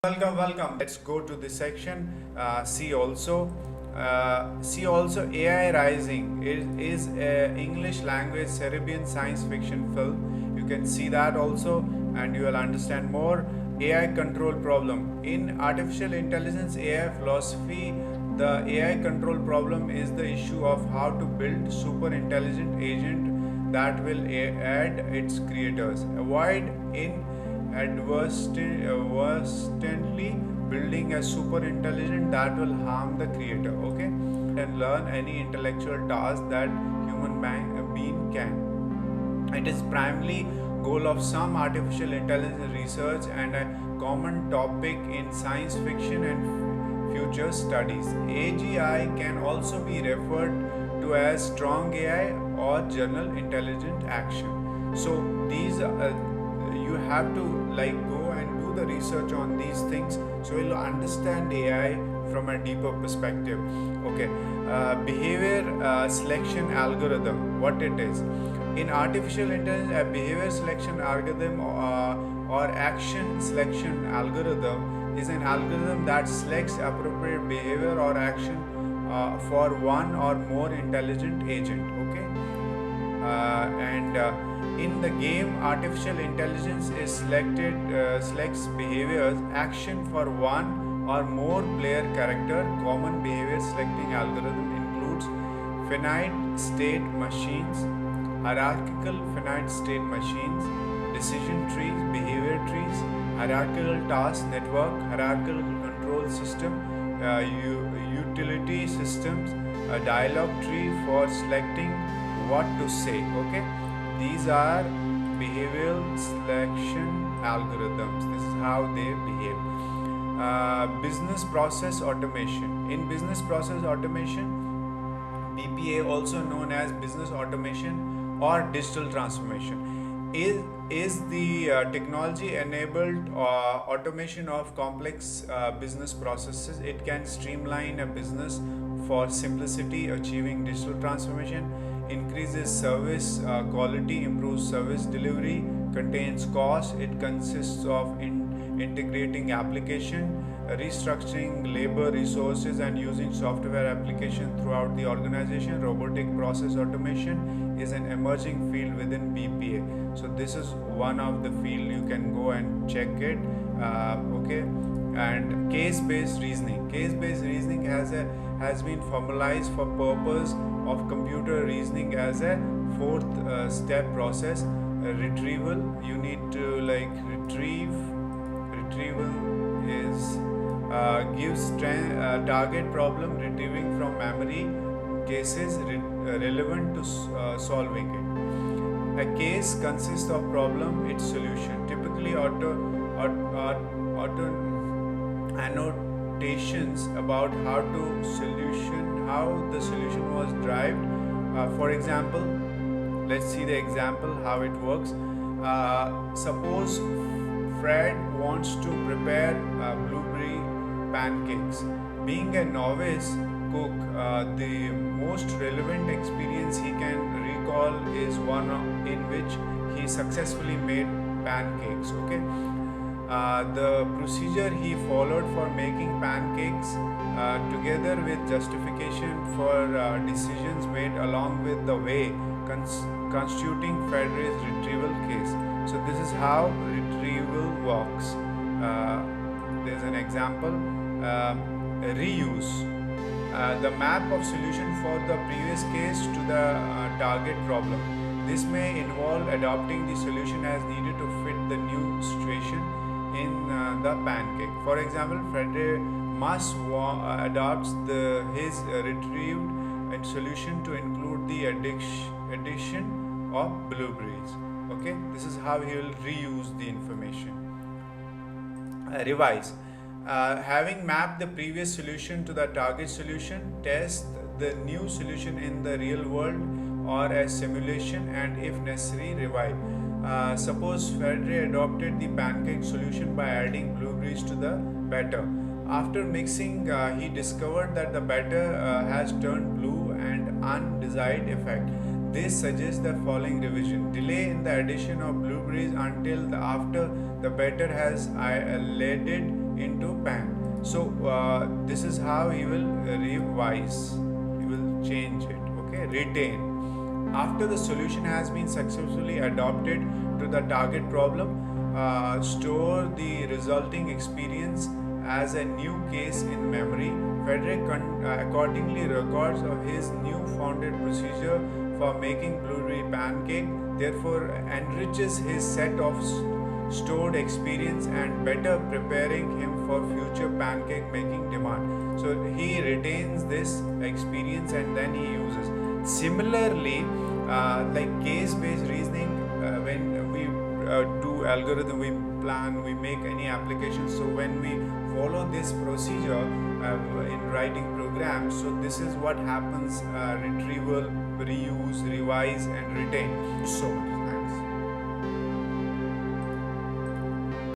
Welcome. Let's go to the section. See also AI Rising is a English language Serbian science fiction film. You can see that also, and you will understand more. AI control problem in artificial intelligence AI philosophy. The AI control problem is the issue of how to build super intelligent agent that will aid its creators. Avoid inadvertently building a super intelligent that will harm the creator. Okay, and learn any intellectual task that being can. It is primarily goal of some artificial intelligence research and a common topic in science fiction and future studies. AGI can also be referred to as strong AI or general intelligent action. So these you have to go and do the research on these things, so you'll understand AI from a deeper perspective. Okay, behavior selection algorithm, what it is. In artificial intelligence, a behavior selection algorithm or action selection algorithm is an algorithm that selects appropriate behavior or action for one or more intelligent agent. Okay, and in the game, artificial intelligence is selects behaviors action for one or more player character. Common behavior selecting algorithm includes finite state machines, hierarchical finite state machines, decision trees, behavior trees, hierarchical task network, hierarchical control system, utility systems, a dialogue tree for selecting what to say. Okay, these are behavioral selection algorithms. This is how they behave. Business process automation. In business process automation, BPA, also known as business automation or digital transformation, is the technology enabled automation of complex business processes. It can streamline a business for simplicity, achieving digital transformation, increases service quality, improves service delivery, contains cost. It consists of integrating application, restructuring labor resources, and using software application throughout the organization. Robotic process automation is an emerging field within BPA. So this is one of the field, you can go and check it. Okay, and case-based reasoning. Case-based reasoning has been formalized for purpose of computer reasoning as a fourth step process. Retrieval, you need to retrieval is gives target problem, retrieving from memory cases relevant to solving it. A case consists of problem, its solution. Typically auto annotations about how the solution was derived. For example, let's see the example how it works. Suppose Fred wants to prepare blueberry pancakes. Being a novice cook, the most relevant experience he can recall is one in which he successfully made pancakes. Okay, the procedure he followed for making pancakes, together with justification for decisions made along with the way, constituting Fred's retrieval case. So this is how retrieval works. There's an example. Reuse. The map of solution for the previous case to the target problem. This may involve adopting the solution as needed to fit the new situation in the pancake. For example, Frederick must adopts his retrieved solution to include the addition of blueberries. Okay, this is how he will reuse the information. Revise. Having mapped the previous solution to the target solution, test the new solution in the real world or a simulation, and if necessary, revive. Suppose Frederick adopted the pancake solution by adding blueberries to the batter. After mixing, he discovered that the batter has turned blue and undesired effect. This suggests the following revision. Delay in the addition of blueberries until after the batter has leaded into So this is how he will revise, he will change it. Okay, retain. After the solution has been successfully adopted to the target problem, store the resulting experience as a new case in memory. Frederick accordingly records of his new-founded procedure for making blueberry pancake, therefore enriches his set of stored experience and better preparing him for future pancake making demand. So he retains this experience and then he uses. Similarly, like case-based reasoning, when we do algorithm, we plan, we make any application. So when we follow this procedure in writing programs, so this is what happens: retrieval, reuse, revise, and retain. So